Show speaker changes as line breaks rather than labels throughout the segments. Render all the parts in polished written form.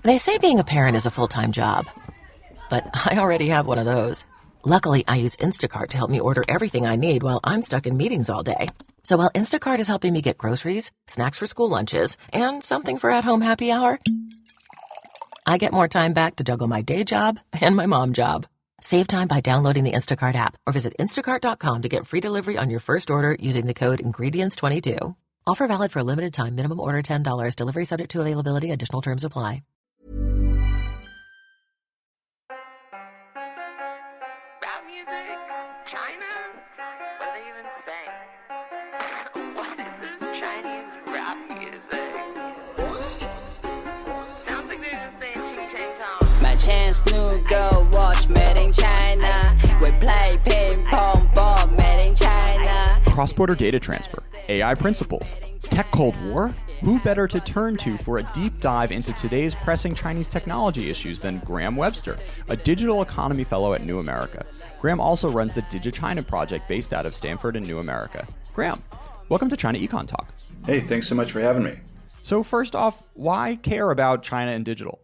They say being a parent is a full-time job, but I already have one of those. Luckily, I use Instacart to help me order everything I need while I'm stuck in meetings all day. So while Instacart is helping me get groceries, snacks for school lunches, and something for at-home happy hour, I get more time back to juggle my day job and my mom job. Save time by downloading the Instacart app or visit instacart.com to get free delivery on your first order using the code INGREDIENTS22. Offer valid for a limited time. Minimum order $10. Delivery subject to availability. Additional terms apply.
Rap music? China? What are they even saying? What is this Chinese rap music? Sounds like they're just saying ching chang chong.
My chance new girl watch made in China. We play ping pong ball made in China.
Cross-border data transfer, AI principles, tech Cold War? Who better to turn to for a deep dive into today's pressing Chinese technology issues than Graham Webster, a digital economy fellow at New America. Graham also runs the DigiChina project based out of Stanford and New America. Graham, welcome to China Econ Talk.
Hey, thanks so much for having me.
So first off, why care about China and digital?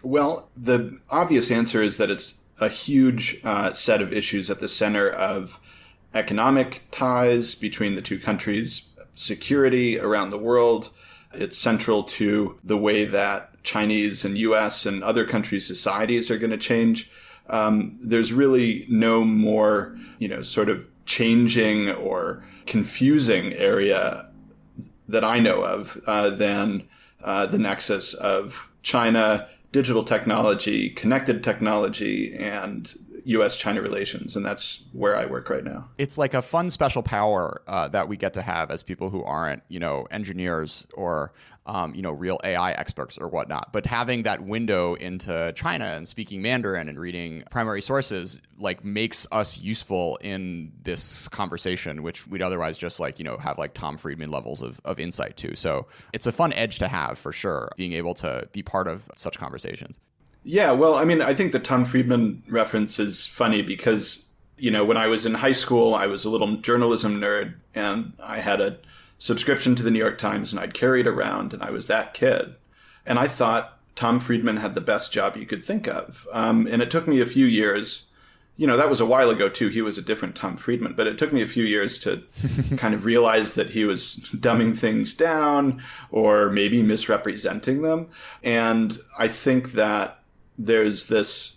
Well, the obvious answer is that it's a huge set of issues at the center of economic ties between the two countries, security around the world. It's central to the way that Chinese and U.S. and other countries' societies are going to change. There's really no more, sort of changing or confusing area that I know of than the nexus of China, digital technology, connected technology, and U.S.-China relations, and that's where I work right now.
It's like a fun special power that we get to have as people who aren't, engineers or, real AI experts or whatnot. But having that window into China and speaking Mandarin and reading primary sources, makes us useful in this conversation, which we'd otherwise just have Tom Friedman levels of insight to. So it's a fun edge to have for sure, being able to be part of such conversations.
Yeah, well, I think the Tom Friedman reference is funny because, when I was in high school, I was a little journalism nerd and I had a subscription to the New York Times and I'd carry it around and I was that kid. And I thought Tom Friedman had the best job you could think of. And it took me a few years, that was a while ago too. He was a different Tom Friedman, but it took me a few years to kind of realize that he was dumbing things down or maybe misrepresenting them. And I think that there's this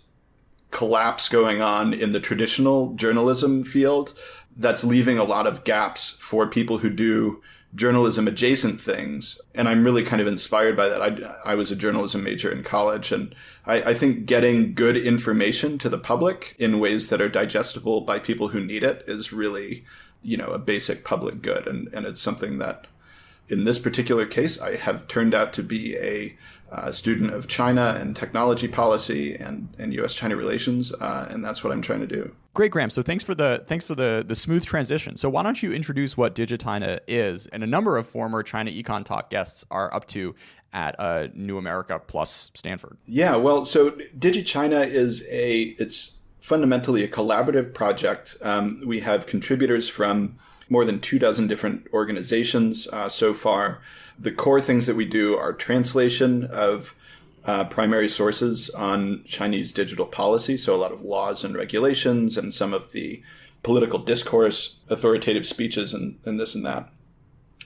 collapse going on in the traditional journalism field that's leaving a lot of gaps for people who do journalism adjacent things. And I'm really kind of inspired by that. I was a journalism major in college, and I think getting good information to the public in ways that are digestible by people who need it is really, a basic public good. And it's something that in this particular case, I have turned out to be a student of China and technology policy and U.S.-China relations, and that's what I'm trying to do.
Great, Graham. So thanks for the smooth transition. So why don't you introduce what DigiChina is, and a number of former China Econ Talk guests are up to at New America plus Stanford.
Yeah, well, so DigiChina it's fundamentally a collaborative project. We have contributors from more than 24 different organizations so far. The core things that we do are translation of primary sources on Chinese digital policy, so a lot of laws and regulations and some of the political discourse, authoritative speeches, and this and that.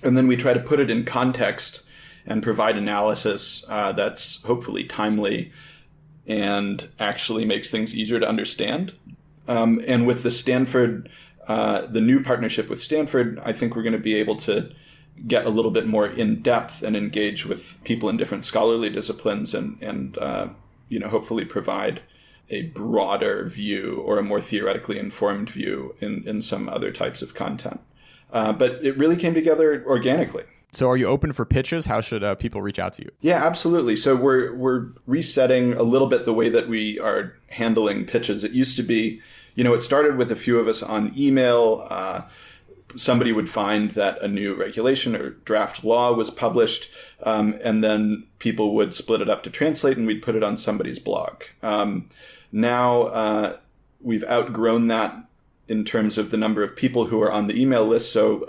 And then we try to put it in context and provide analysis that's hopefully timely and actually makes things easier to understand. And with the new partnership with Stanford, I think we're going to be able to get a little bit more in depth and engage with people in different scholarly disciplines and hopefully provide a broader view or a more theoretically informed view in some other types of content. But it really came together organically.
So are you open for pitches? How should people reach out to you?
Yeah, absolutely. So we're resetting a little bit the way that we are handling pitches. It used to be, it started with a few of us on email. Somebody would find that a new regulation or draft law was published, and then people would split it up to translate, and we'd put it on somebody's blog. Now we've outgrown that in terms of the number of people who are on the email list. So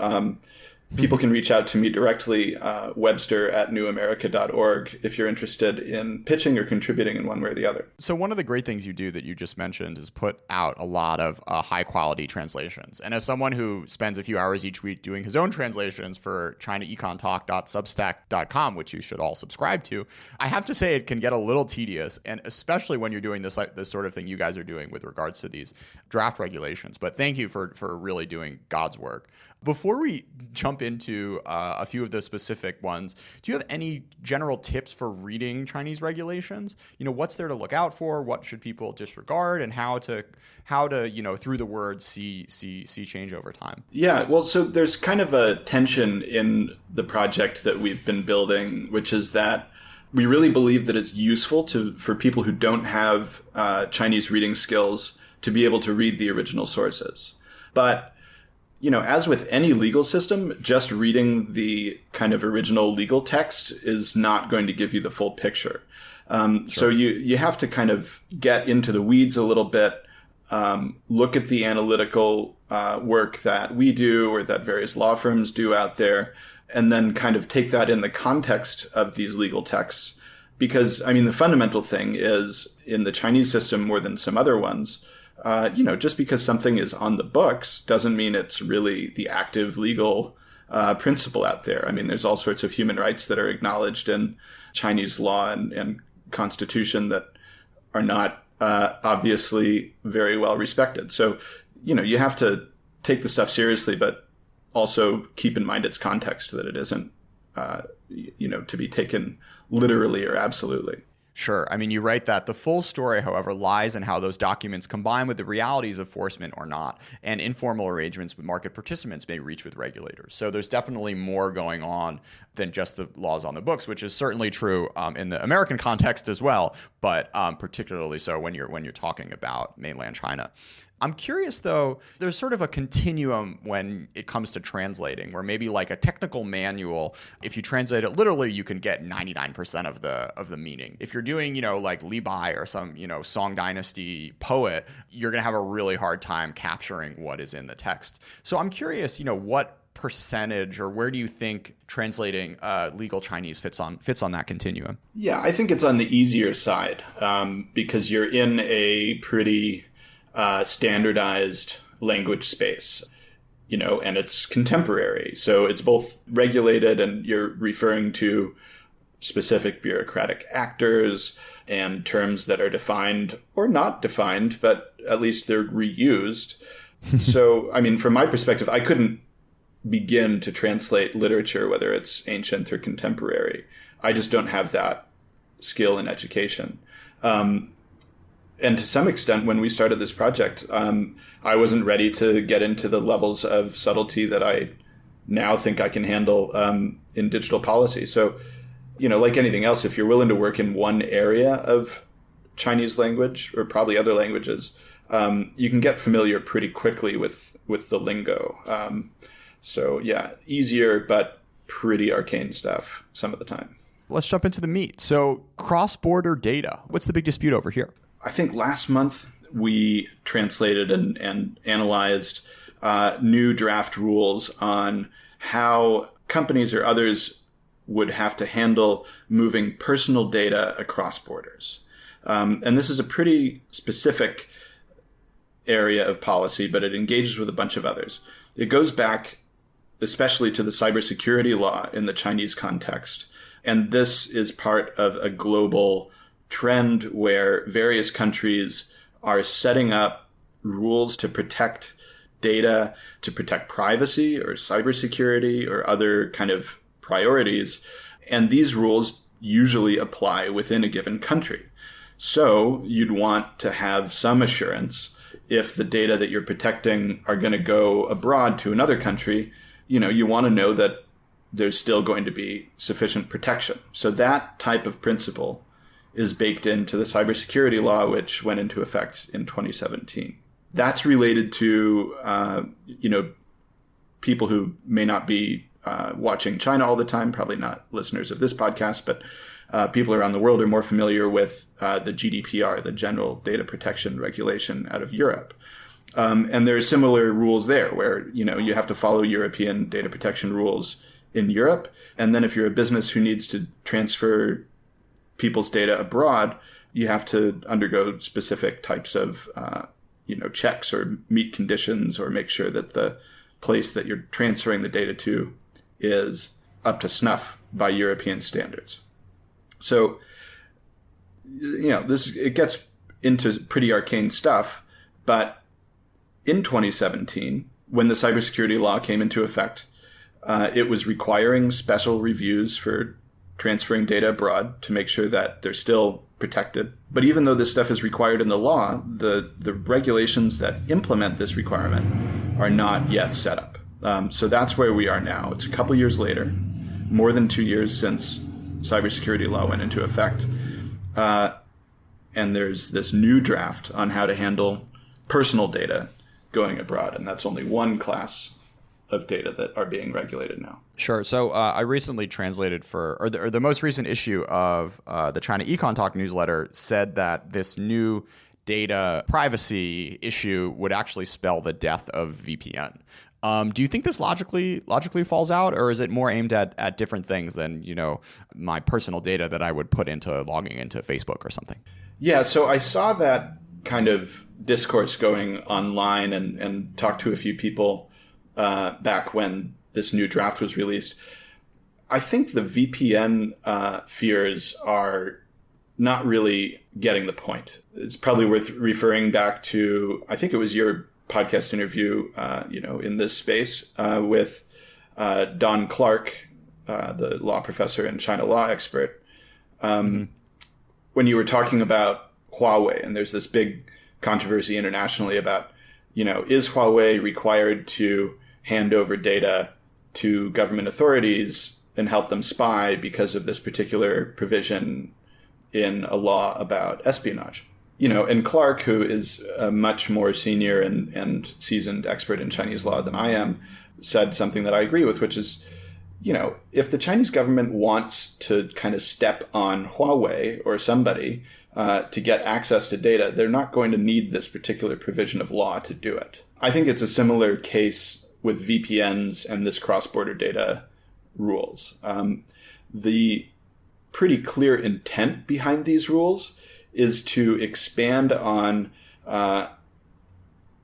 People can reach out to me directly, webster@newamerica.org, if you're interested in pitching or contributing in one way or the other.
So one of the great things you do that you just mentioned is put out a lot of high quality translations. And as someone who spends a few hours each week doing his own translations for ChinaEconTalk.substack.com, which you should all subscribe to, I have to say it can get a little tedious, and especially when you're doing this sort of thing you guys are doing with regards to these draft regulations. But thank you for really doing God's work. Before we jump into a few of the specific ones, do you have any general tips for reading Chinese regulations? What's there to look out for? What should people disregard? And how to through the words see change over time?
Yeah, well, so there's kind of a tension in the project that we've been building, which is that we really believe that it's useful for people who don't have Chinese reading skills to be able to read the original sources. But as with any legal system, just reading the kind of original legal text is not going to give you the full picture. Sure. So you have to kind of get into the weeds a little bit, look at the analytical work that we do or that various law firms do out there, and then kind of take that in the context of these legal texts. Because, the fundamental thing is, in the Chinese system more than some other ones, just because something is on the books doesn't mean it's really the active legal principle out there. There's all sorts of human rights that are acknowledged in Chinese law and constitution that are not obviously very well respected. So, you have to take the stuff seriously, but also keep in mind its context, that it isn't, to be taken literally or absolutely.
Sure. You write that the full story, however, lies in how those documents combine with the realities of enforcement or not, and informal arrangements with market participants may reach with regulators. So there's definitely more going on than just the laws on the books, which is certainly true in the American context as well, but particularly so when you're talking about mainland China. I'm curious, though, there's sort of a continuum when it comes to translating, where maybe like a technical manual, if you translate it literally, you can get 99% of the meaning. If you're doing, like Li Bai or some, Song Dynasty poet, you're going to have a really hard time capturing what is in the text. So I'm curious, what percentage or where do you think translating legal Chinese fits on that continuum?
Yeah, I think it's on the easier side because you're in a pretty standardized language space, and it's contemporary. So it's both regulated and you're referring to specific bureaucratic actors and terms that are defined or not defined, but at least they're reused. So, from my perspective, I couldn't begin to translate literature, whether it's ancient or contemporary. I just don't have that skill and education. And to some extent, when we started this project, I wasn't ready to get into the levels of subtlety that I now think I can handle in digital policy. So, like anything else, if you're willing to work in one area of Chinese language or probably other languages, you can get familiar pretty quickly with the lingo. So, yeah, easier, but pretty arcane stuff some of the time.
Let's jump into the meat. So cross-border data, what's the big dispute over here?
I think last month we translated and analyzed new draft rules on how companies or others would have to handle moving personal data across borders. And this is a pretty specific area of policy, but it engages with a bunch of others. It goes back especially to the cybersecurity law in the Chinese context. And this is part of a global trend where various countries are setting up rules to protect data, to protect privacy or cybersecurity or other kind of priorities. And these rules usually apply within a given country. So you'd want to have some assurance if the data that you're protecting are going to go abroad to another country, you want to know that there's still going to be sufficient protection. So that type of principle is baked into the cybersecurity law, which went into effect in 2017. That's related to, people who may not be watching China all the time, probably not listeners of this podcast, but people around the world are more familiar with the GDPR, the General Data Protection Regulation out of Europe. And there are similar rules there where, you have to follow European data protection rules in Europe. And then if you're a business who needs to transfer people's data abroad, you have to undergo specific types of, checks or meet conditions or make sure that the place that you're transferring the data to is up to snuff by European standards. So, it gets into pretty arcane stuff, but in 2017, when the cybersecurity law came into effect, it was requiring special reviews for transferring data abroad to make sure that they're still protected. But even though this stuff is required in the law, the regulations that implement this requirement are not yet set up. So that's where we are now. It's a couple years later, more than 2 years since cybersecurity law went into effect. And there's this new draft on how to handle personal data going abroad. And that's only one class of data that are being regulated now.
Sure. So I recently translated the most recent issue of the China Econ Talk newsletter said that this new data privacy issue would actually spell the death of VPN. Do you think this logically falls out, or is it more aimed at different things than, my personal data that I would put into logging into Facebook or something?
Yeah, so I saw that kind of discourse going online and talked to a few people back when this new draft was released. I think the VPN fears are not really getting the point. It's probably worth referring back to, I think it was your podcast interview, in this space with Don Clark, the law professor and China law expert, when you were talking about Huawei, and there's this big controversy internationally about, is Huawei required to hand over data to government authorities and help them spy because of this particular provision in a law about espionage? And Clark, who is a much more senior and seasoned expert in Chinese law than I am, said something that I agree with, which is, if the Chinese government wants to kind of step on Huawei or somebody to get access to data, they're not going to need this particular provision of law to do it. I think it's a similar case with VPNs and this cross-border data rules. The pretty clear intent behind these rules is to expand on an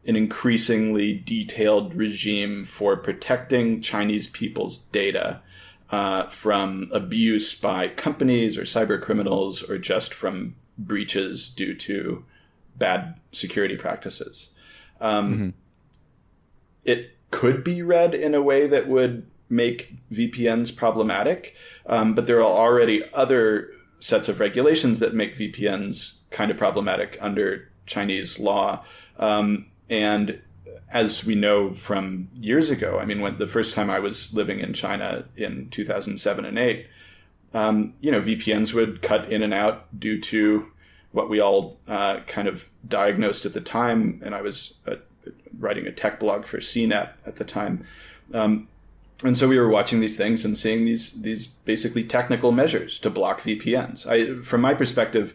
increasingly detailed regime for protecting Chinese people's data from abuse by companies or cyber criminals or just from breaches due to bad security practices. It could be read in a way that would make VPNs problematic, but there are already other sets of regulations that make VPNs kind of problematic under Chinese law. And as we know from years ago, when the first time I was living in China in 2007 and 8, VPNs would cut in and out due to what we all kind of diagnosed at the time. And I was writing a tech blog for CNET at the time. And so we were watching these things and seeing these basically technical measures to block VPNs. From my perspective,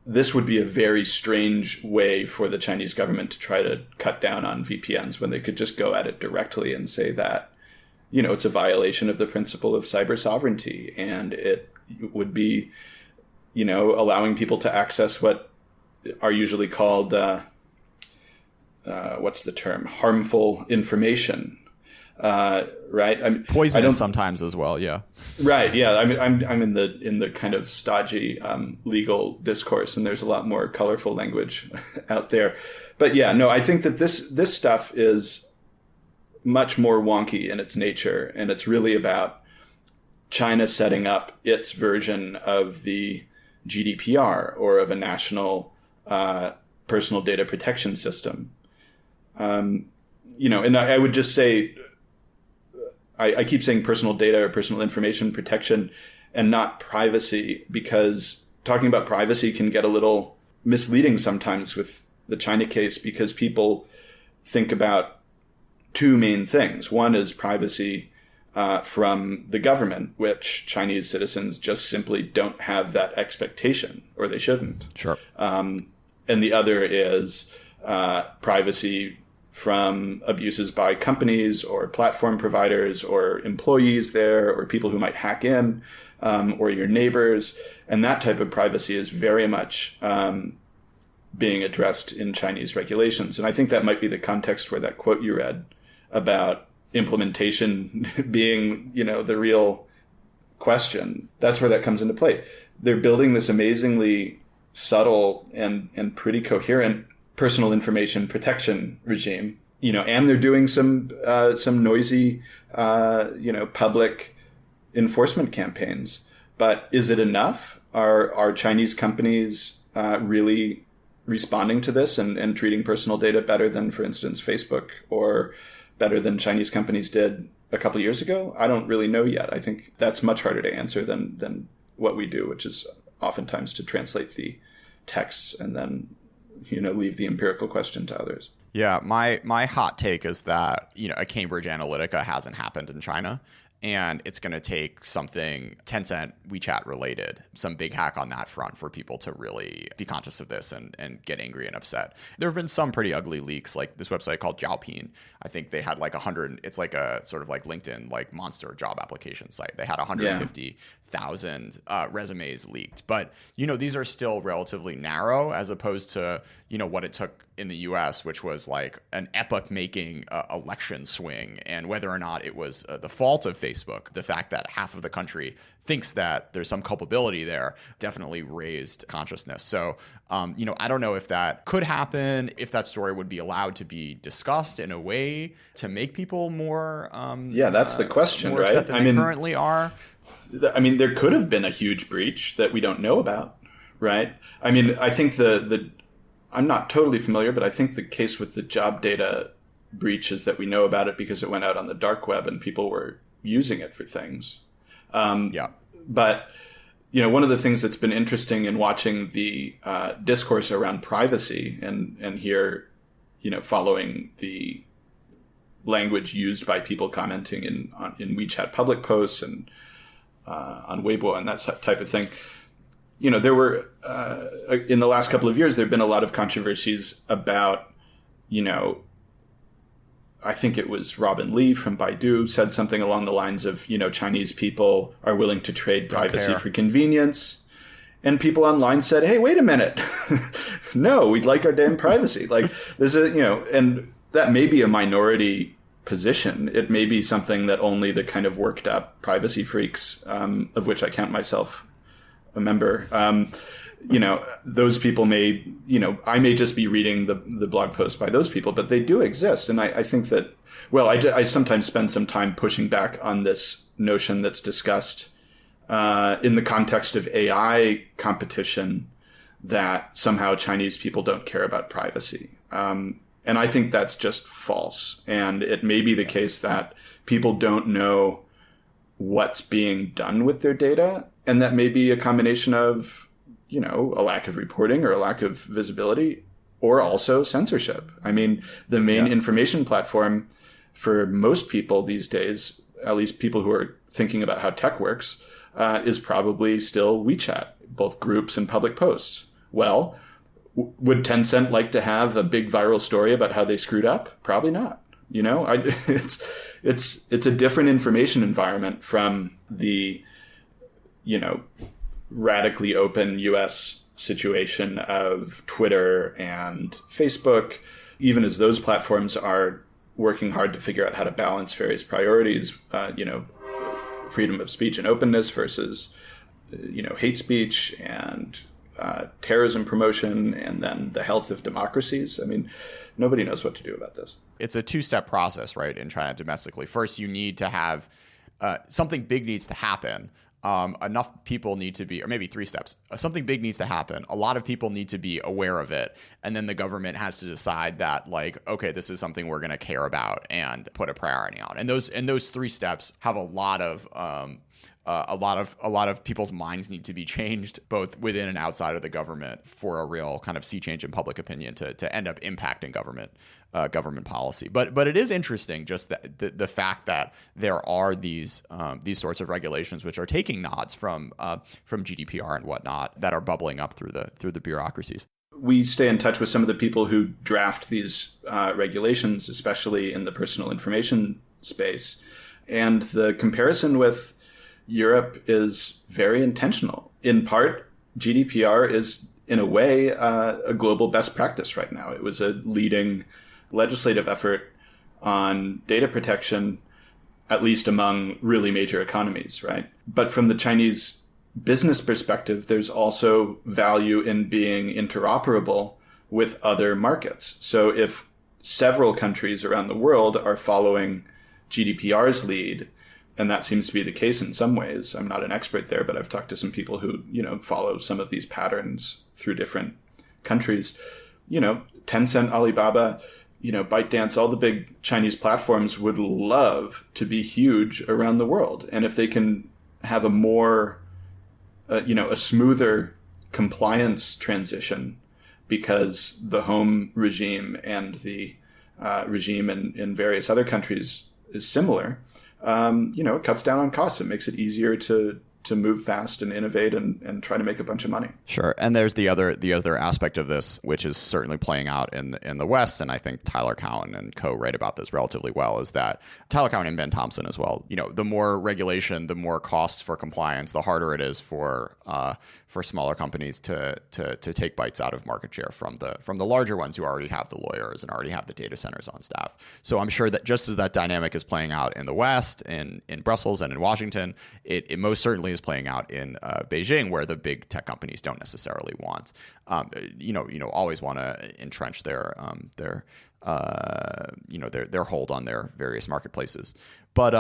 this would be a very strange way for the Chinese government to try to cut down on VPNs when they could just go at it directly and say that, it's a violation of the principle of cyber sovereignty, and it would be, allowing people to access what are usually called, what's the term? Harmful information. Right?
Poisonous sometimes as well. Yeah.
Right. Yeah. I'm in the kind of stodgy legal discourse, and there's a lot more colorful language out there. But yeah, no, I think that this stuff is much more wonky in its nature, and it's really about China setting up its version of the GDPR or of a national personal data protection system. And I would just say, I keep saying personal data or personal information protection and not privacy, because talking about privacy can get a little misleading sometimes with the China case, because people think about two main things. One is privacy from the government, which Chinese citizens just simply don't have that expectation, or they shouldn't.
Sure.
And the other is privacy from abuses by companies or platform providers or employees there or people who might hack in, or your neighbors. And that type of privacy is very much being addressed in Chinese regulations. And I think that might be the context where that quote you read about implementation being, the real question. That's where that comes into play. They're building this amazingly subtle and pretty coherent personal information protection regime, and they're doing some noisy, public enforcement campaigns. But is it enough? Are Chinese companies really responding to this and treating personal data better than, for instance, Facebook, or better than Chinese companies did a couple of years ago? I don't really know yet. I think that's much harder to answer than what we do, which is oftentimes to translate the texts and then leave the empirical question to others.
Yeah, my hot take is that a Cambridge Analytica hasn't happened in China. And it's going to take something Tencent, WeChat related, some big hack on that front for people to really be conscious of this and get angry and upset. There have been some pretty ugly leaks, like this website called Zhaopin. I think they had like 100. It's like a sort of like LinkedIn, like monster job application site. They had 150,000 resumes leaked. But, these are still relatively narrow as opposed to, what it took in the US, which was like an epoch-making election swing. And whether or not it was the fault of Facebook, the fact that half of the country thinks that there's some culpability there definitely raised consciousness. So, I don't know if that could happen, if that story would be allowed to be discussed in a way to make people more
that's the question,
more
right?
upset than they currently are.
There could have been a huge breach that we don't know about, right? I think I'm not totally familiar, but I think the case with the job data breach is that we know about it because it went out on the dark web and people were using it for things. But, one of the things that's been interesting in watching the discourse around privacy and here, following the language used by people commenting in WeChat public posts and on Weibo and that type of thing, there were, in the last couple of years, there have been a lot of controversies about, I think it was Robin Lee from Baidu said something along the lines of, Chinese people are willing to trade privacy for convenience. And people online said, hey, wait a minute. No, we'd like our damn privacy. Like, there's and that may be a minority position. It may be something that only the kind of worked up privacy freaks, of which I count myself a member, those people may, I may just be reading the blog post by those people, but they do exist. And I think that, I sometimes spend some time pushing back on this notion that's discussed in the context of AI competition that somehow Chinese people don't care about privacy. And I think that's just false. And it may be the case that people don't know what's being done with their data. And that may be a combination of, a lack of reporting or a lack of visibility, or also censorship. The main information platform for most people these days, at least people who are thinking about how tech works, is probably still WeChat, both groups and public posts. Well, would Tencent like to have a big viral story about how they screwed up? Probably not. It's a different information environment from the, radically open US situation of Twitter and Facebook, even as those platforms are working hard to figure out how to balance various priorities, freedom of speech and openness versus, hate speech and terrorism promotion, and then the health of democracies. Nobody knows what to do about this.
It's a two-step process, right, in China domestically. First, you need to have something big needs to happen. Enough people need to be, or maybe three steps. Something big needs to happen. A lot of people need to be aware of it. And then the government has to decide that, like, okay, this is something we're going to care about and put a priority on. And those three steps have a lot of people's minds need to be changed, both within and outside of the government, for a real kind of sea change in public opinion to end up impacting government policy. But it is interesting just that the fact that there are these sorts of regulations which are taking nods from GDPR and whatnot that are bubbling up through the bureaucracies.
we stay in touch with some of the people who draft these regulations, especially in the personal information space. And the comparison with Europe is very intentional. In part, GDPR is, in a way, a global best practice right now. It was a leading legislative effort on data protection, at least among really major economies, right? But from the Chinese business perspective, there's also value in being interoperable with other markets. So if several countries around the world are following GDPR's lead, and that seems to be the case in some ways. I'm not an expert there, but I've talked to some people who, follow some of these patterns through different countries. Tencent, Alibaba, ByteDance, all the big Chinese platforms would love to be huge around the world. And if they can have a more, a smoother compliance transition, because the home regime and the regime in various other countries is similar, it cuts down on costs. It makes it easier to move fast and innovate and try to make a bunch of money.
Sure. And there's the other aspect of this, which is certainly playing out in the West. And I think Tyler Cowen and co write about this relatively well, is that Tyler Cowen and Ben Thompson as well, the more regulation, the more costs for compliance, the harder it is for smaller companies to take bites out of market share from the larger ones who already have the lawyers and already have the data centers on staff. So I'm sure that just as that dynamic is playing out in the West, in Brussels and in Washington, it most certainly is playing out in Beijing, where the big tech companies don't necessarily want, always want to entrench their hold on their various marketplaces. But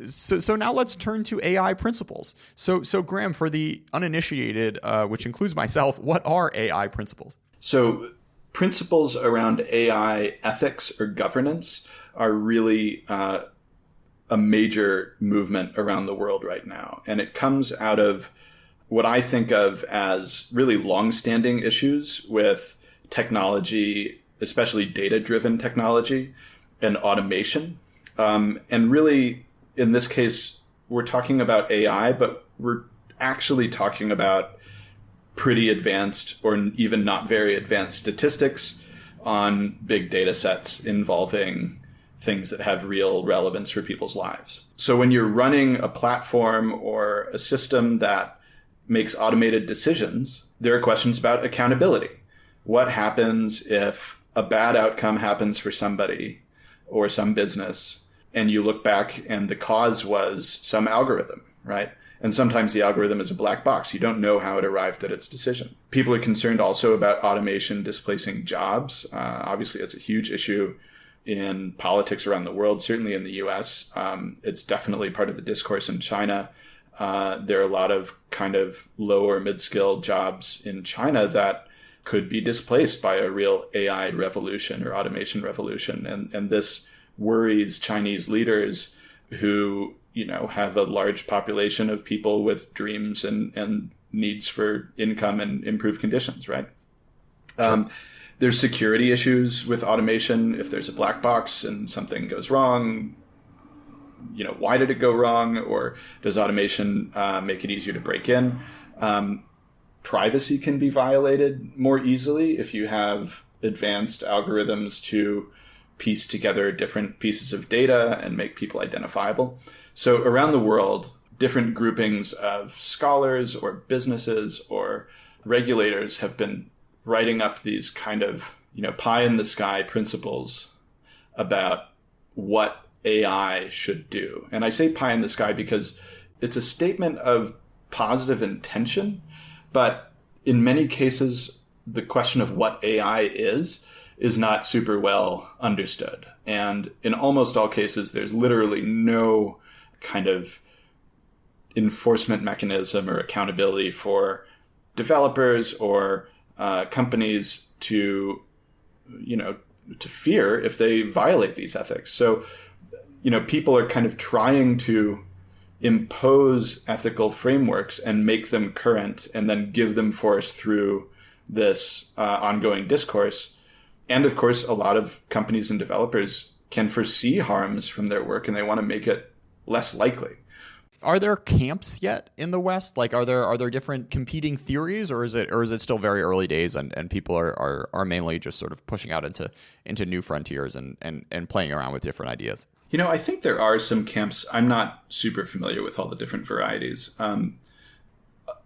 so now let's turn to AI principles. So Graham, for the uninitiated, which includes myself, what are AI principles?
So principles around AI ethics or governance are really a major movement around the world right now. And it comes out of what I think of as really longstanding issues with technology, especially data-driven technology and automation. And really, in this case, we're talking about AI, but we're actually talking about pretty advanced or even not very advanced statistics on big data sets involving things that have real relevance for people's lives. So when you're running a platform or a system that makes automated decisions, there are questions about accountability. What happens if a bad outcome happens for somebody or some business, and you look back and the cause was some algorithm, right? And sometimes the algorithm is a black box. You don't know how it arrived at its decision. People are concerned also about automation displacing jobs. Obviously, it's a huge issue in politics around the world, certainly in the US. It's definitely part of the discourse in China. There are a lot of kind of low or mid-skilled jobs in China that could be displaced by a real AI revolution or automation revolution. And this worries Chinese leaders who, have a large population of people with dreams and needs for income and improved conditions, right? Sure. There's security issues with automation. If there's a black box and something goes wrong, why did it go wrong? Or does automation make it easier to break in? Privacy can be violated more easily if you have advanced algorithms to piece together different pieces of data and make people identifiable. So around the world, different groupings of scholars or businesses or regulators have been writing up these kind of, pie in the sky principles about what AI should do. And I say pie in the sky because it's a statement of positive intention, but in many cases, the question of what AI is not super well understood. And in almost all cases, there's literally no kind of enforcement mechanism or accountability for developers or companies to fear if they violate these ethics. So, people are kind of trying to impose ethical frameworks and make them current and then give them force through this ongoing discourse. And of course, a lot of companies and developers can foresee harms from their work and they want to make it less likely.
Are there camps yet in the West? Like, are there different competing theories, or is it still very early days and people are mainly just sort of pushing out into new frontiers and playing around with different ideas?
I think there are some camps. I'm not super familiar with all the different varieties.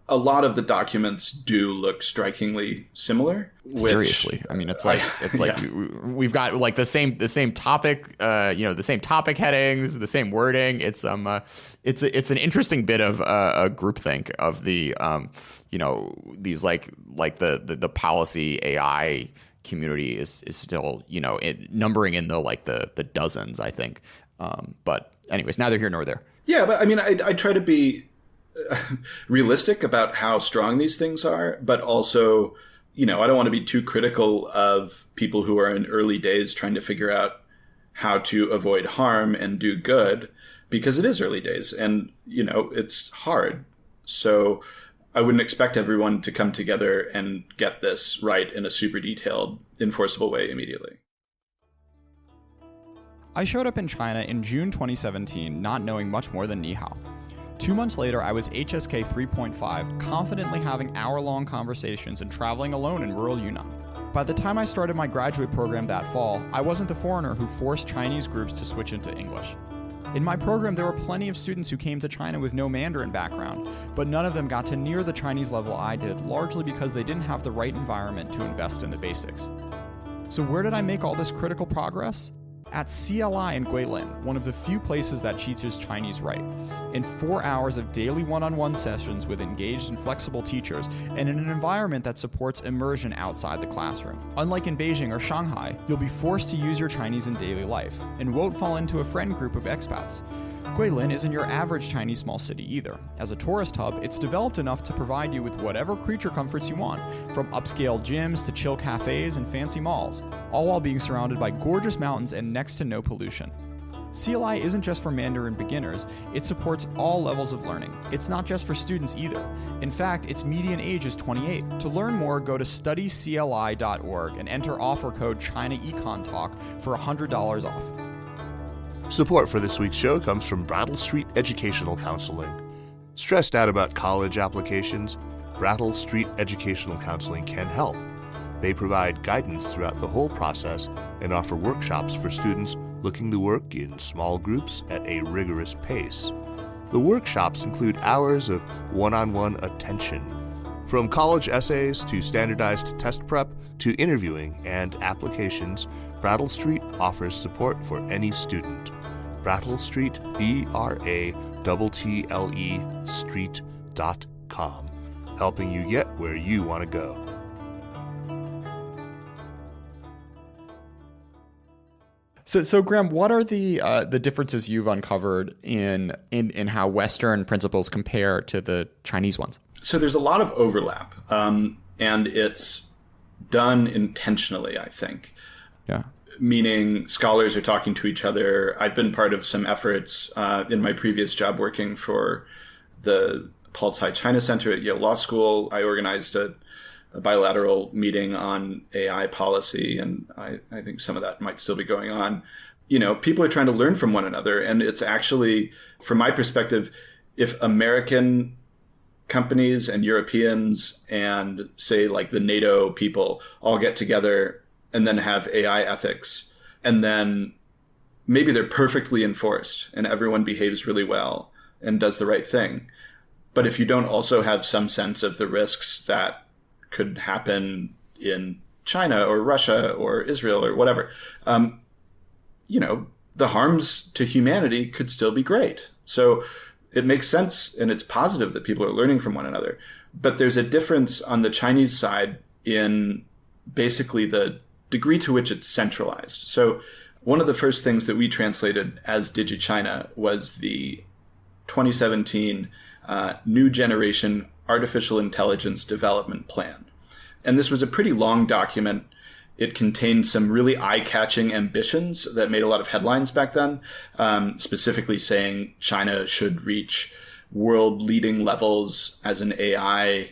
A lot of the documents do look strikingly similar.
Seriously, I mean, it's like
yeah.
we've got like the same topic, the same topic headings, the same wording. It's an interesting bit of groupthink of the these like the policy AI community is still numbering in the dozens, I think. But anyways, neither here nor there.
Yeah, but I mean, I try to be realistic about how strong these things are, but also, I don't want to be too critical of people who are in early days trying to figure out how to avoid harm and do good, because it is early days and, it's hard. So I wouldn't expect everyone to come together and get this right in a super detailed, enforceable way immediately.
I showed up in China in June 2017, not knowing much more than ni hao. 2 months later, I was HSK 3.5, confidently having hour-long conversations and traveling alone in rural Yunnan. By the time I started my graduate program that fall, I wasn't the foreigner who forced Chinese groups to switch into English. In my program, there were plenty of students who came to China with no Mandarin background, but none of them got to near the Chinese level I did, largely because they didn't have the right environment to invest in the basics. So where did I make all this critical progress? At CLI in Guilin, one of the few places that teaches Chinese right, in 4 hours of daily one-on-one sessions with engaged and flexible teachers, and in an environment that supports immersion outside the classroom. Unlike in Beijing or Shanghai, you'll be forced to use your Chinese in daily life, and won't fall into a friend group of expats. Guilin isn't your average Chinese small city either. As a tourist hub, it's developed enough to provide you with whatever creature comforts you want, from upscale gyms to chill cafes and fancy malls, all while being surrounded by gorgeous mountains and next to no pollution. CLI isn't just for Mandarin beginners, it supports all levels of learning. It's not just for students either. In fact, its median age is 28. To learn more, go to studycli.org and enter offer code ChinaEconTalk for $100 off.
Support for this week's show comes from Brattle Street Educational Counseling. Stressed out about college applications? Brattle Street Educational Counseling can help. They provide guidance throughout the whole process and offer workshops for students looking to work in small groups at a rigorous pace. The workshops include hours of one-on-one attention. From college essays to standardized test prep to interviewing and applications, Brattle Street offers support for any student. Brattle Street, BRATTLE Street.com, helping you get where you want to go.
So Graham, what are the differences you've uncovered in how Western principles compare to the Chinese ones?
So there's a lot of overlap, and it's done intentionally, I think.
Yeah.
Meaning scholars are talking to each other. I've been part of some efforts in my previous job working for the Paul Tsai China Center at Yale Law School. I organized a bilateral meeting on AI policy, and I think some of that might still be going on. People are trying to learn from one another, and it's actually, from my perspective, if American companies and Europeans and, say, like the NATO people all get together and then have AI ethics, and then maybe they're perfectly enforced and everyone behaves really well and does the right thing. But if you don't also have some sense of the risks that could happen in China or Russia or Israel or whatever, the harms to humanity could still be great. So it makes sense and it's positive that people are learning from one another. But there's a difference on the Chinese side in basically the degree to which it's centralized. So one of the first things that we translated as DigiChina was the 2017 New Generation Artificial Intelligence Development Plan. And this was a pretty long document. It contained some really eye-catching ambitions that made a lot of headlines back then, specifically saying China should reach world-leading levels as an AI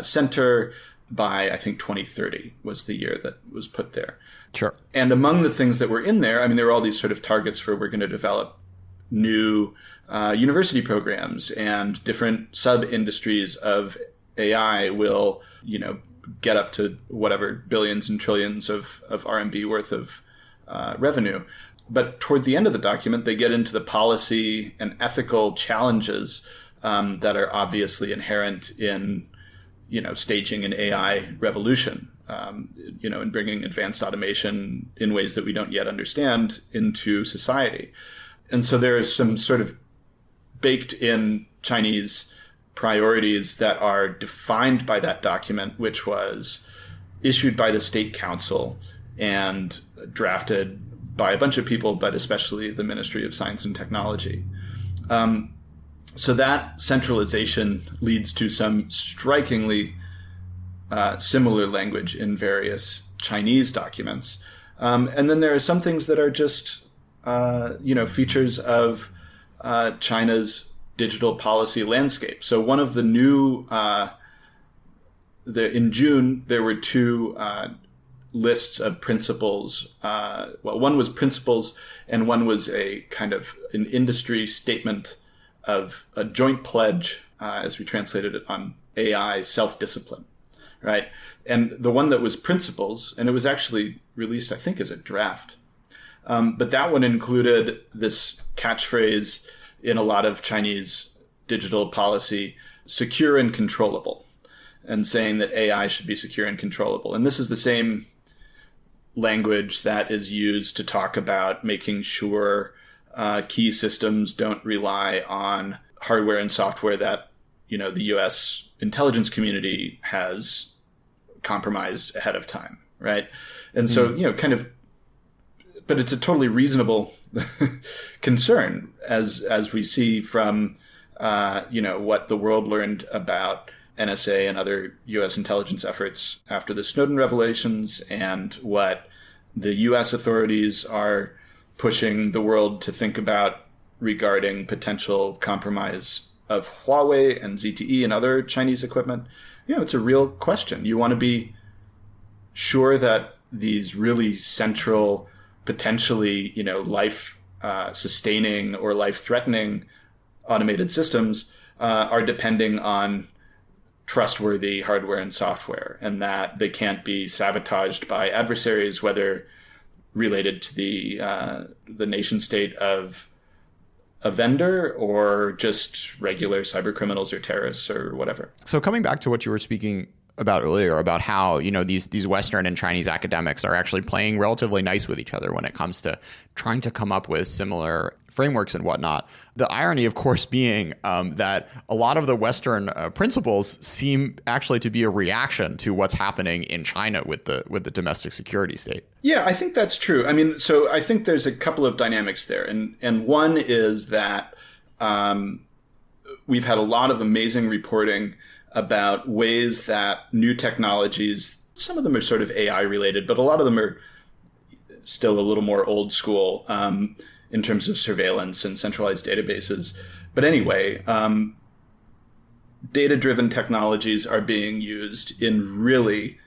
center by, I think, 2030 was the year that was put there.
Sure.
And among the things that were in there, there were all these sort of targets for we're going to develop new university programs and different sub-industries of AI will, get up to whatever billions and trillions of RMB worth of revenue. But toward the end of the document, they get into the policy and ethical challenges that are obviously inherent in, staging an AI revolution, and bringing advanced automation in ways that we don't yet understand into society. And so there is some sort of baked in Chinese priorities that are defined by that document, which was issued by the State Council and drafted by a bunch of people, but especially the Ministry of Science and Technology. So that centralization leads to some strikingly similar language in various Chinese documents. And then there are some things that are just, features of China's digital policy landscape. So one of the new, in June, there were two lists of principles. One was principles and one was a kind of an industry statement of a joint pledge, as we translated it, on AI self-discipline, right? And the one that was principles, and it was actually released, I think, as a draft. But that one included this catchphrase in a lot of Chinese digital policy, secure and controllable, and saying that AI should be secure and controllable. And this is the same language that is used to talk about making sure key systems don't rely on hardware and software that, the U.S. intelligence community has compromised ahead of time, right? And so, but it's a totally reasonable concern as we see from, what the world learned about NSA and other U.S. intelligence efforts after the Snowden revelations, and what the U.S. authorities are pushing the world to think about regarding potential compromise of Huawei and ZTE and other Chinese equipment. It's a real question. You want to be sure that these really central, potentially, life sustaining or life threatening automated systems are depending on trustworthy hardware and software, and that they can't be sabotaged by adversaries, whether related to the nation state of a vendor or just regular cyber criminals or terrorists or whatever.
So coming back to what you were speaking about earlier, about how these Western and Chinese academics are actually playing relatively nice with each other when it comes to trying to come up with similar frameworks and whatnot. The irony, of course, being that a lot of the Western principles seem actually to be a reaction to what's happening in China with the domestic security state.
Yeah, I think that's true. I mean, so I think there's a couple of dynamics there, and one is that we've had a lot of amazing reporting about ways that new technologies, some of them are sort of AI related, but a lot of them are still a little more old school in terms of surveillance and centralized databases. But anyway, data-driven technologies are being used in really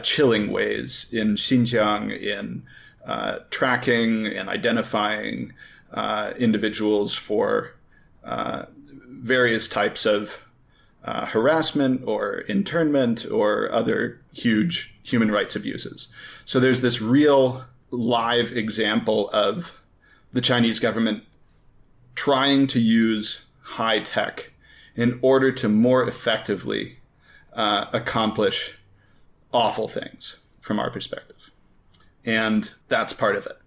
chilling ways in Xinjiang, in tracking and identifying individuals for various types of harassment or internment or other huge human rights abuses. So there's this real live example of the Chinese government trying to use high tech in order to more effectively accomplish awful things from our perspective. And that's part of it.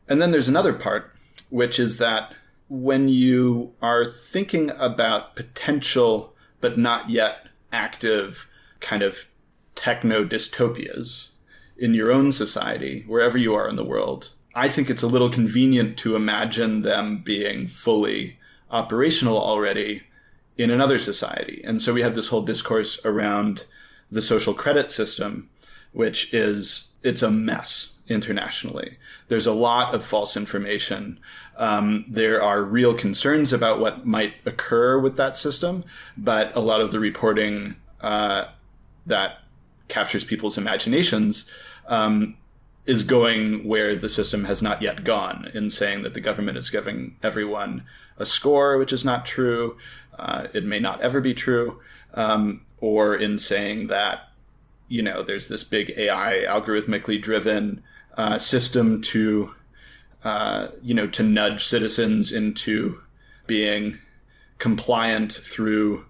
And then there's another part, which is that when you are thinking about potential but not yet active kind of techno dystopias in your own society, wherever you are in the world, I think it's a little convenient to imagine them being fully operational already in another society. And so we have this whole discourse around the social credit system, which it's a mess internationally. There's a lot of false information. There are real concerns about what might occur with that system, but a lot of the reporting that captures people's imaginations is going where the system has not yet gone, in saying that the government is giving everyone a score, which is not true. It may not ever be true. Or in saying that, there's this big AI algorithmically driven system to nudge citizens into being compliant through,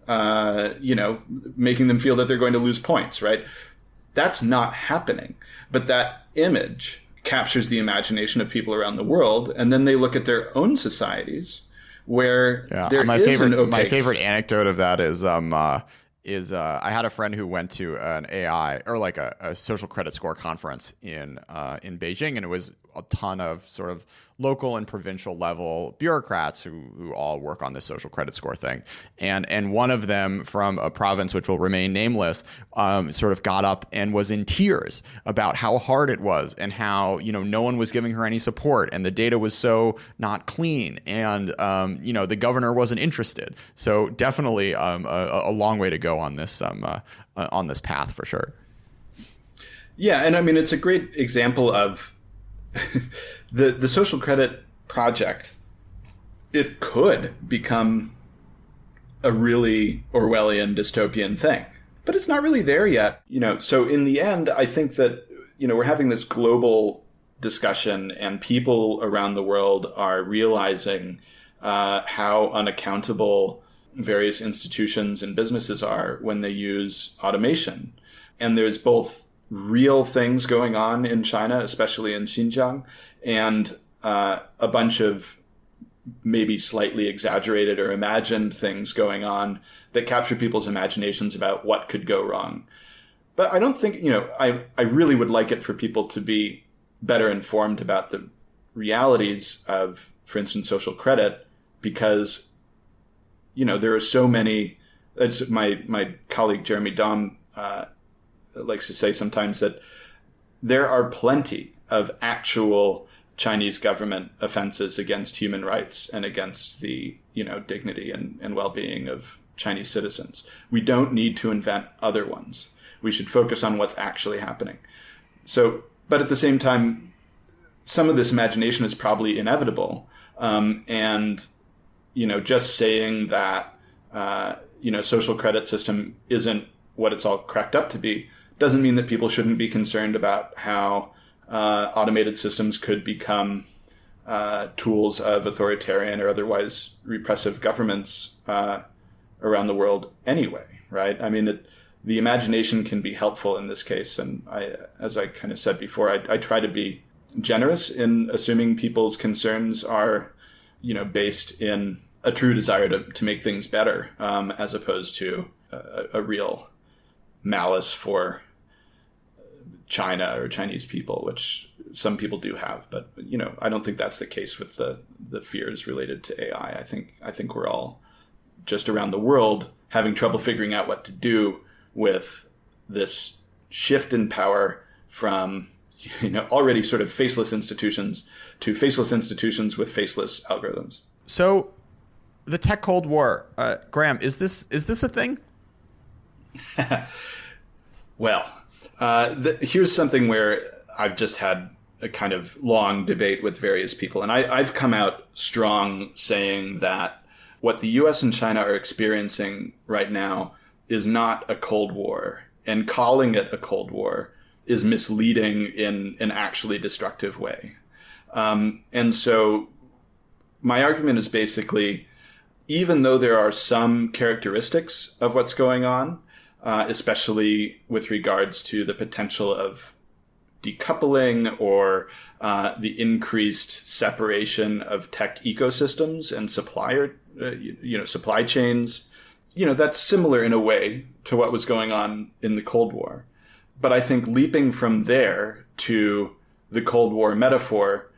making them feel that they're going to lose points, right? That's not happening. But that image captures the imagination of people around the world, and then they look at their own societies where
my favorite anecdote of that is I had a friend who went to an AI or like a social credit score conference in Beijing, and it was a ton of sort of local and provincial level bureaucrats who all work on this social credit score thing. And one of them from a province which will remain nameless sort of got up and was in tears about how hard it was and how, no one was giving her any support and the data was so not clean and, the governor wasn't interested. So definitely a long way to go on this path for sure.
Yeah. And I mean, it's a great example of the social credit project. It could become a really Orwellian dystopian thing, but it's not really there yet. So in the end, I think that, we're having this global discussion and people around the world are realizing how unaccountable various institutions and businesses are when they use automation. And there's both real things going on in China, especially in Xinjiang, and a bunch of maybe slightly exaggerated or imagined things going on that capture people's imaginations about what could go wrong. But I don't think, I really would like it for people to be better informed about the realities of, for instance, social credit, because, there are so many, as my colleague Jeremy Dom likes to say sometimes, that there are plenty of actual Chinese government offenses against human rights and against the, dignity and well-being of Chinese citizens. We don't need to invent other ones. We should focus on what's actually happening. So, but at the same time, some of this imagination is probably inevitable. And, just saying that, social credit system isn't what it's all cracked up to be doesn't mean that people shouldn't be concerned about how automated systems could become tools of authoritarian or otherwise repressive governments around the world anyway, right? I mean, the imagination can be helpful in this case. And as I kind of said before, I try to be generous in assuming people's concerns are, based in a true desire to make things better, as opposed to a real malice for China or Chinese people, which some people do have. But, I don't think that's the case with the fears related to AI. I think we're all just around the world having trouble figuring out what to do with this shift in power from, already sort of faceless institutions to faceless institutions with faceless algorithms.
So the tech Cold War, Graham, is this a thing?
Well, here's something where I've just had a kind of long debate with various people. And I've come out strong saying that what the US and China are experiencing right now is not a Cold War. And calling it a Cold War is misleading in an actually destructive way. And so my argument is basically, even though there are some characteristics of what's going on, especially with regards to the potential of decoupling or the increased separation of tech ecosystems and supply chains, that's similar in a way to what was going on in the Cold War. But I think leaping from there to the Cold War metaphor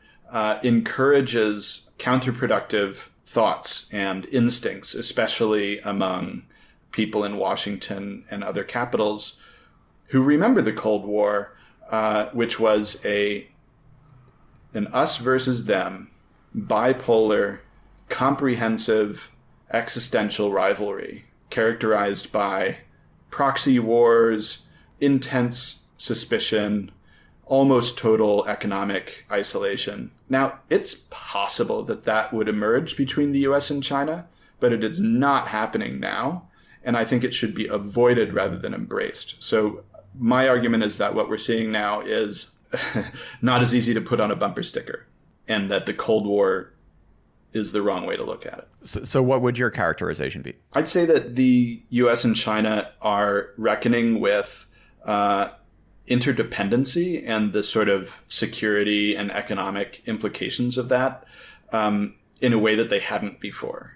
encourages counterproductive thoughts and instincts, especially among people in Washington and other capitals who remember the Cold War, which was an us versus them, bipolar, comprehensive, existential rivalry characterized by proxy wars, intense suspicion, almost total economic isolation. Now, it's possible that that would emerge between the US and China, but it is not happening now. And I think it should be avoided rather than embraced. So my argument is that what we're seeing now is not as easy to put on a bumper sticker, and that the Cold War is the wrong way to look at it.
So what would your characterization be?
I'd say that the US and China are reckoning with interdependency and the sort of security and economic implications of that in a way that they hadn't before.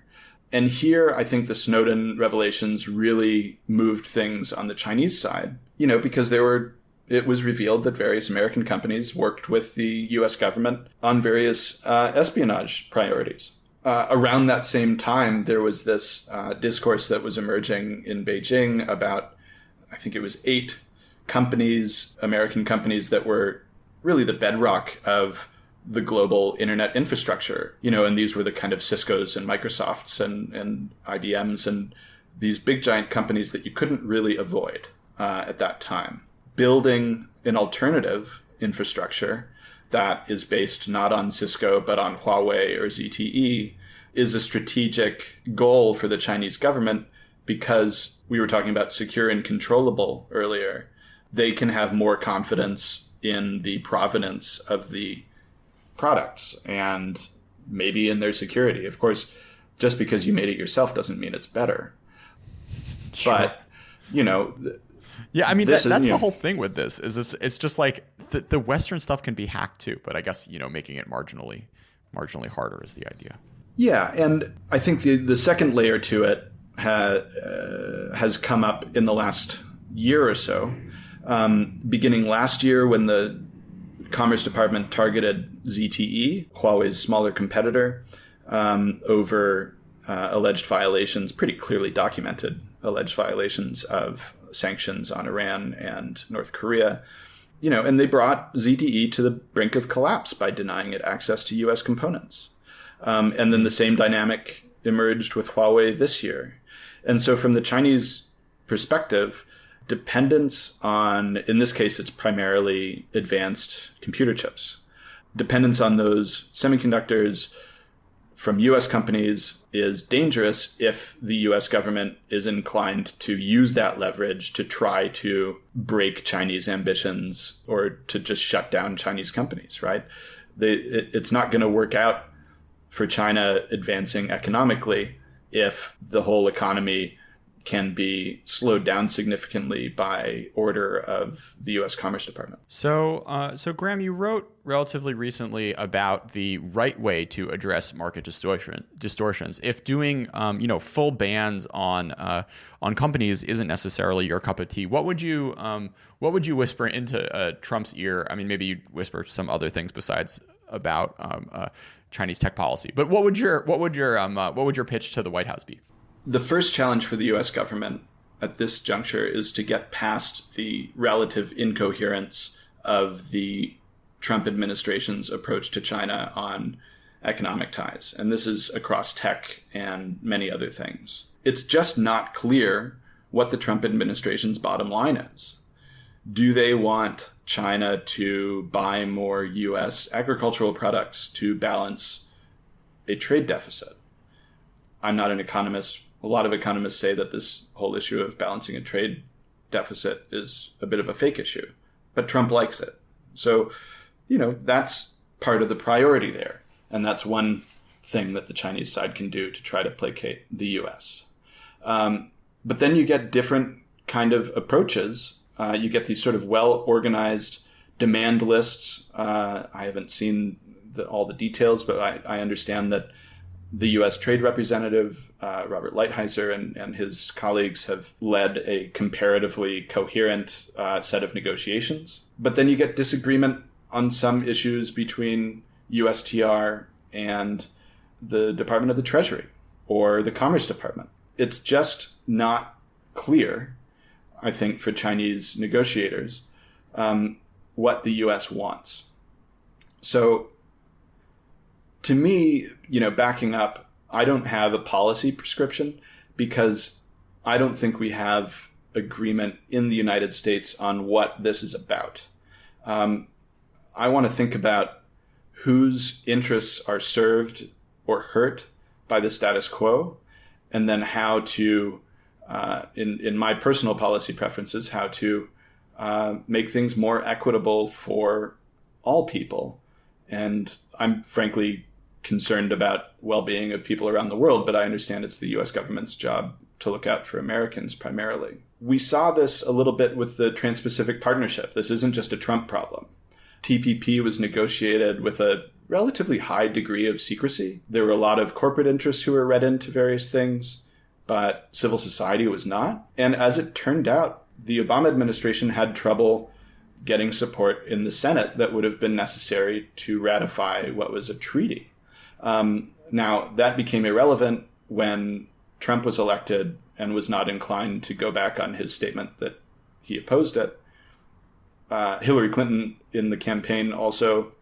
And here, I think the Snowden revelations really moved things on the Chinese side, because it was revealed that various American companies worked with the US government on various espionage priorities. Around that same time, there was this discourse that was emerging in Beijing about, I think it was 8 companies, American companies, that were really the bedrock of the global internet infrastructure, and these were the kind of Cisco's and Microsoft's and IBM's and these big giant companies that you couldn't really avoid at that time. Building an alternative infrastructure that is based not on Cisco but on Huawei or ZTE is a strategic goal for the Chinese government, because we were talking about secure and controllable earlier. They can have more confidence in the provenance of the products and maybe in their security. Of course, just because you made it yourself doesn't mean it's better. Sure. But,
yeah, I mean, that's the whole thing with this. It's just like the Western stuff can be hacked too, but I guess, making it marginally harder is the idea.
Yeah, and I think the second layer to it has come up in the last year or so. Beginning last year, when the Commerce Department targeted ZTE, Huawei's smaller competitor, over alleged violations, pretty clearly documented alleged violations of sanctions on Iran and North Korea, and they brought ZTE to the brink of collapse by denying it access to U.S. components. And then the same dynamic emerged with Huawei this year. And so from the Chinese perspective, dependence on, in this case, it's primarily advanced computer chips. Dependence on those semiconductors from U.S. companies is dangerous if the U.S. government is inclined to use that leverage to try to break Chinese ambitions or to just shut down Chinese companies, right? It's not going to work out for China advancing economically if the whole economy can be slowed down significantly by order of the U.S. Commerce Department.
So Graham, you wrote relatively recently about the right way to address market distortions. If doing full bans on companies isn't necessarily your cup of tea, what would you whisper into Trump's ear? I mean, maybe you'd whisper some other things besides about Chinese tech policy. But what would your pitch to the White House be?
The first challenge for the U.S. government at this juncture is to get past the relative incoherence of the Trump administration's approach to China on economic ties. And this is across tech and many other things. It's just not clear what the Trump administration's bottom line is. Do they want China to buy more U.S. agricultural products to balance a trade deficit? I'm not an economist. A lot of economists say that this whole issue of balancing a trade deficit is a bit of a fake issue, but Trump likes it. So, that's part of the priority there. And that's one thing that the Chinese side can do to try to placate the U.S. But then you get different kind of approaches. You get these sort of well-organized demand lists. I haven't seen all the details, but I understand that the U.S. Trade Representative, Robert Lighthizer, and his colleagues have led a comparatively coherent set of negotiations. But then you get disagreement on some issues between USTR and the Department of the Treasury or the Commerce Department. It's just not clear, I think, for Chinese negotiators what the U.S. wants. So to me, backing up, I don't have a policy prescription because I don't think we have agreement in the United States on what this is about. I want to think about whose interests are served or hurt by the status quo, and then how to, in my personal policy preferences, how to make things more equitable for all people. And I'm frankly concerned about well-being of people around the world, but I understand it's the U.S. government's job to look out for Americans primarily. We saw this a little bit with the Trans-Pacific Partnership. This isn't just a Trump problem. TPP was negotiated with a relatively high degree of secrecy. There were a lot of corporate interests who were read into various things, but civil society was not. And as it turned out, the Obama administration had trouble getting support in the Senate that would have been necessary to ratify what was a treaty. Now, that became irrelevant when Trump was elected and was not inclined to go back on his statement that he opposed it. Hillary Clinton in the campaign also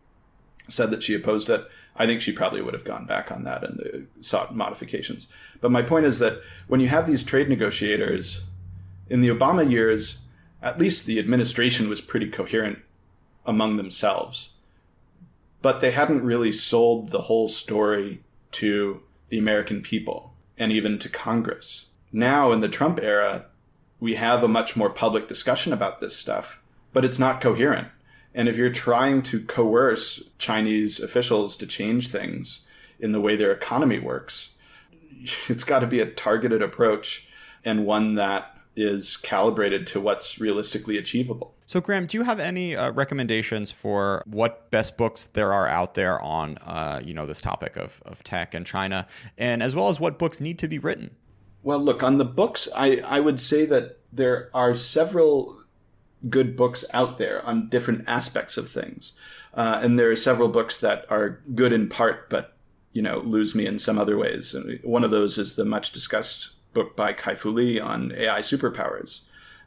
said that she opposed it. I think she probably would have gone back on that and sought modifications. But my point is that when you have these trade negotiators, in the Obama years, at least the administration was pretty coherent among themselves. But they hadn't really sold the whole story to the American people and even to Congress. Now, in the Trump era, we have a much more public discussion about this stuff, but it's not coherent. And if you're trying to coerce Chinese officials to change things in the way their economy works, it's got to be a targeted approach and one that is calibrated to what's realistically achievable.
So, Graham, do you have any recommendations for what best books there are out there on, this topic of tech and China, and as well as what books need to be written?
Well, look, on the books, I would say that there are several good books out there on different aspects of things. And there are several books that are good in part, but, lose me in some other ways. One of those is the much discussed book by Kai-Fu Lee on AI superpowers.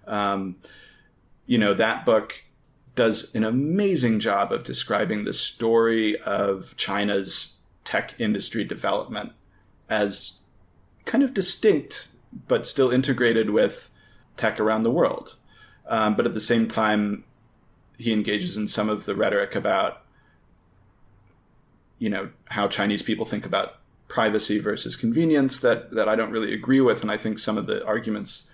That book does an amazing job of describing the story of China's tech industry development as kind of distinct, but still integrated with tech around the world. But at the same time, he engages in some of the rhetoric about, how Chinese people think about privacy versus convenience that I don't really agree with. And I think some of the arguments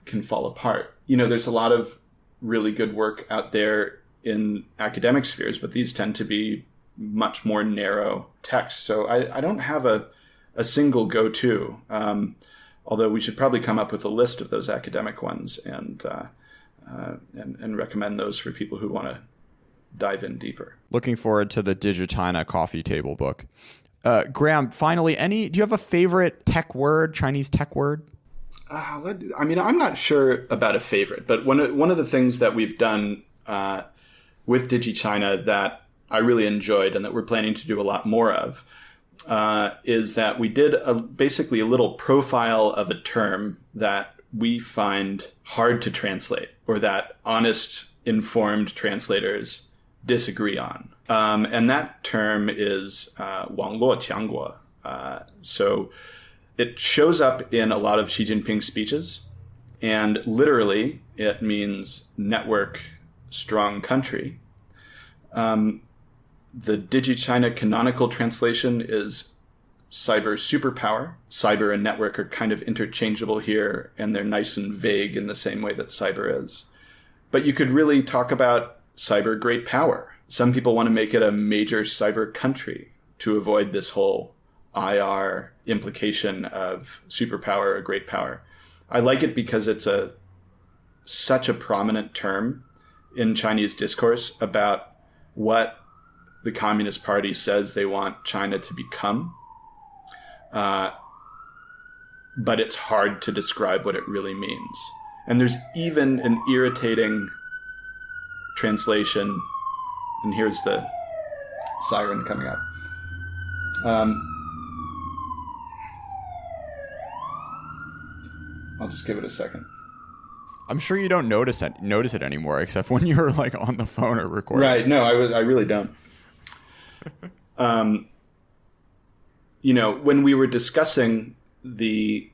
can fall apart. There's a lot of really good work out there in academic spheres, but these tend to be much more narrow texts. So I don't have a single go-to, although we should probably come up with a list of those academic ones and recommend those for people who want to dive in deeper.
Looking forward to the Digichina coffee table book. Graham, finally, do you have a favorite tech word, Chinese tech word?
I'm not sure about a favorite, but one of the things that we've done with Digichina that I really enjoyed and that we're planning to do a lot more of is that we did basically a little profile of a term that we find hard to translate or that honest, informed translators disagree on. And that term is 网络强国. So it shows up in a lot of Xi Jinping speeches, and literally it means network strong country. The Digichina canonical translation is cyber superpower. Cyber and network are kind of interchangeable here, and they're nice and vague in the same way that cyber is. But you could really talk about cyber great power. Some people want to make it a major cyber country to avoid this whole IR implication of superpower or great power. I like it because it's such a prominent term in Chinese discourse about what the Communist Party says they want China to become. But it's hard to describe what it really means. And there's even an irritating translation, and here's the siren coming up. I'll just give it a second.
I'm sure you don't notice it anymore, except when you're like on the phone or recording.
Right. No, I really don't. When we were discussing the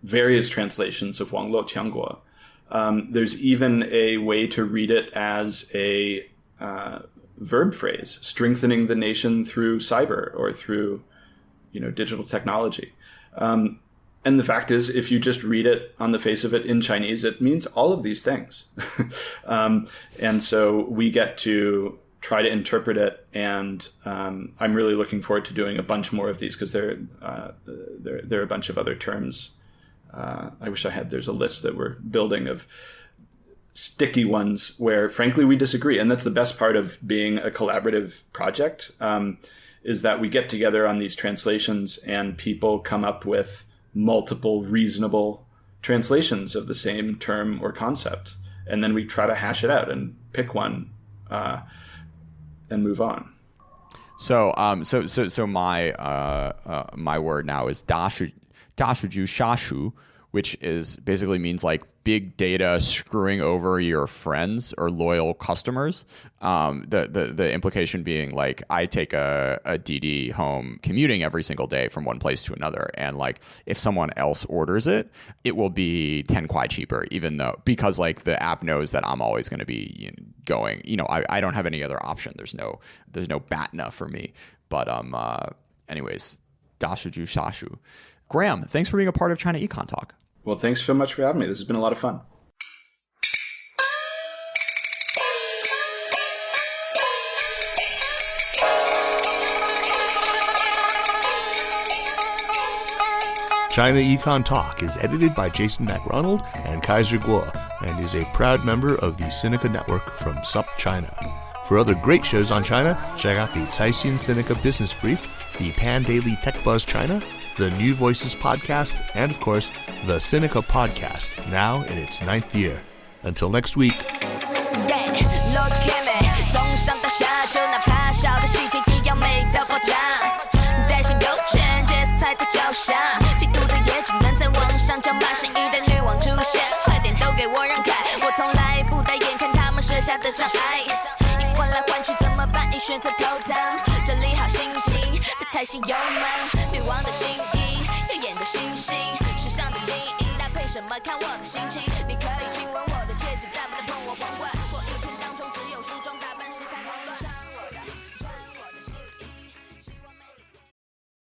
various translations of 网络强国, there's even a way to read it as a verb phrase, strengthening the nation through cyber or through, digital technology. And the fact is, if you just read it on the face of it in Chinese, it means all of these things. And so we get to try to interpret it. And I'm really looking forward to doing a bunch more of these because there are a bunch of other terms. I wish there's a list that we're building of sticky ones where, frankly, we disagree. And that's the best part of being a collaborative project, is that we get together on these translations and people come up with multiple reasonable translations of the same term or concept. And then we try to hash it out and pick one and move on.
So my word now is 大数据杀熟, which basically means like big data screwing over your friends or loyal customers. The implication being like I take a DD home commuting every single day from one place to another, and like if someone else orders it, it will be 10 kwai cheaper, because like the app knows that I'm always going to be going. I don't have any other option. There's no BATNA for me. But anyways, 大数据杀熟. Graham, thanks for being a part of China Econ Talk.
Well, thanks so much for having me. This has been a lot of fun.
China Econ Talk is edited by Jason McRonald and Kaiser Guo and is a proud member of the Sinica Network from SUP China. For other great shows on China, check out the Caixin Sinica Business Brief, the Pan Daily Tech Buzz China, the New Voices podcast, and of course, the Sinica podcast, now in its 9th year. Until next week.